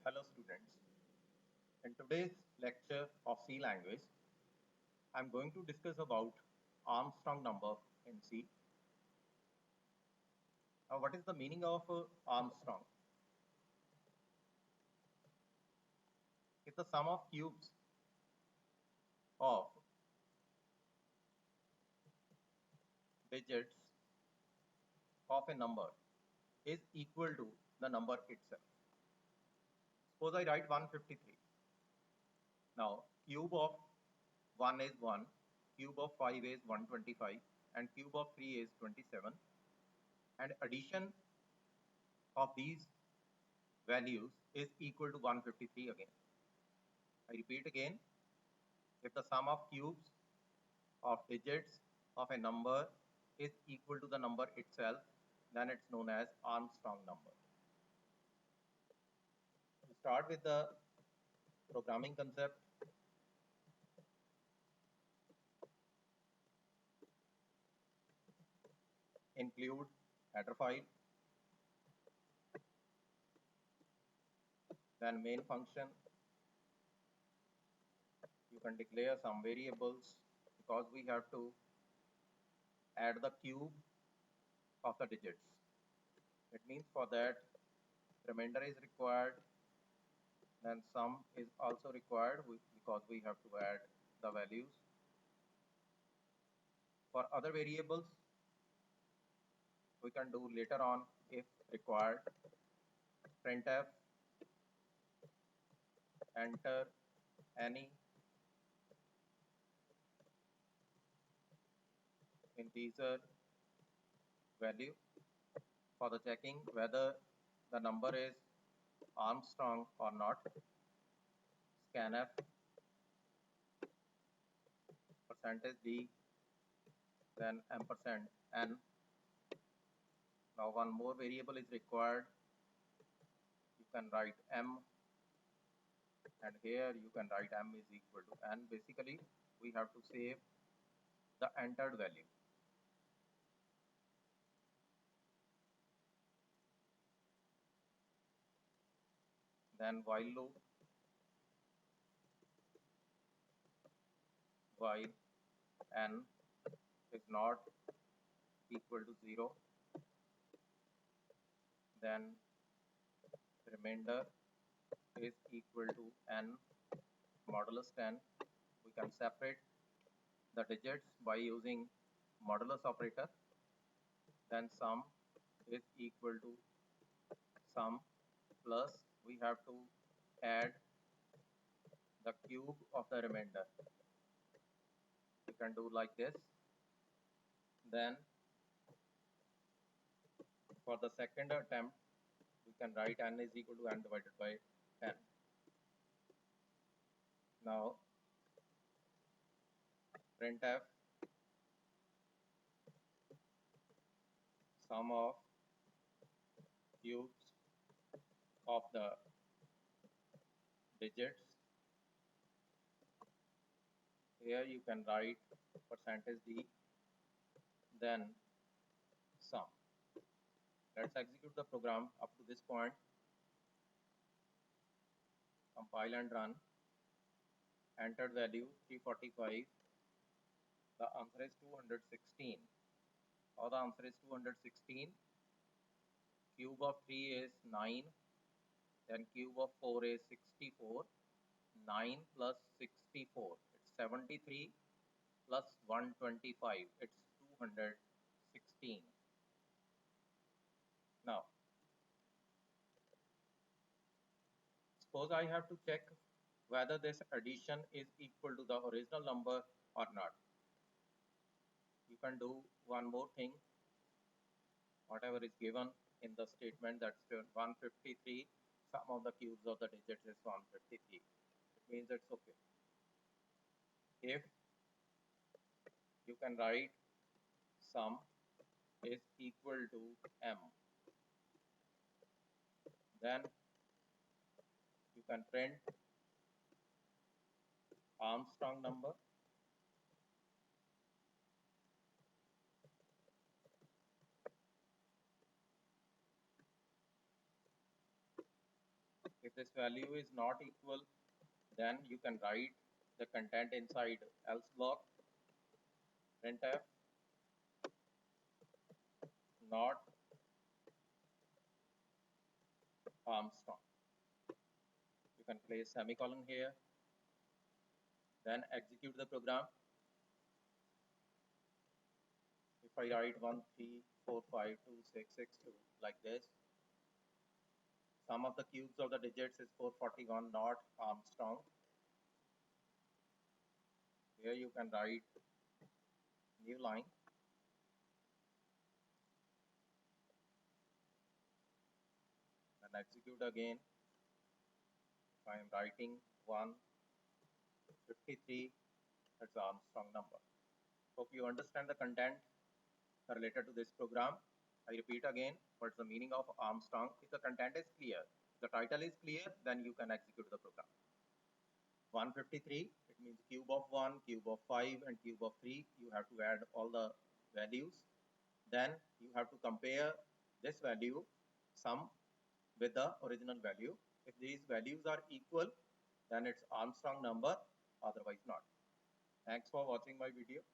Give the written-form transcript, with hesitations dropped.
Hello students. In today's lecture of C language, I am going to discuss about Armstrong number in C. Now, what is the meaning of Armstrong? If the sum of cubes of digits of a number is equal to the number itself. Suppose I write 153. Now, cube of 1 is 1, cube of 5 is 125, and cube of 3 is 27. And addition of these values is equal to 153 again. I repeat again, if the sum of cubes of digits of a number is equal to the number itself, then it's known as Armstrong number. We start with the programming concept. Include header file, then main function. You can declare some variables because we have to add the cube of the digits. It means for that remainder is required, then sum is also required because we have to add the values. For other variables, we can do later on if required. Printf, enter any integer value for the checking whether the number is Armstrong or not. Scanf %d, then ampersand n. Now one more variable is required. You can write m, and here you can write m is equal to n. Basically, we have to save the entered value. Then while loop, while n is not equal to 0, then remainder is equal to n modulus 10. We can separate the digits by using modulus operator. Then sum is equal to sum plus we have to add the cube of the remainder. We can do like this. Then for the second attempt, we can write n is equal to n divided by 10. Now printf sum of cubes of the digits. Here you can write %d, then sum. Let's execute the program up to this point. Compile and run. Entered value 345. The answer is 216. Or the answer is 216. Cube of 3 is 9. Then cube of 4 is 64. 9 plus 64. It's 73 plus 125. It's 216. Now, suppose I have to check whether this addition is equal to the original number or not. You can do one more thing. Whatever is given in the statement, that's 153, sum of the cubes of the digits is 153. It means it's okay. If you can write sum is equal to m, then you can print Armstrong number. If this value is not equal, then you can write the content inside else block, printf not Armstrong. You can place semicolon here, then execute the program. If I write 1345266 like this, sum of the cubes of the digits is 441, not Armstrong. Here you can write new line. And execute again. If I am writing 153, that's the Armstrong number. Hope you understand the content related to this program. I repeat again, what's the meaning of Armstrong? If the content is clear, the title is clear, then you can execute the program. 153, it means cube of 1, cube of 5, and cube of 3. You have to add all the values. Then you have to compare this value, sum, with the original value. If these values are equal, then it's Armstrong number, otherwise not. Thanks for watching my video.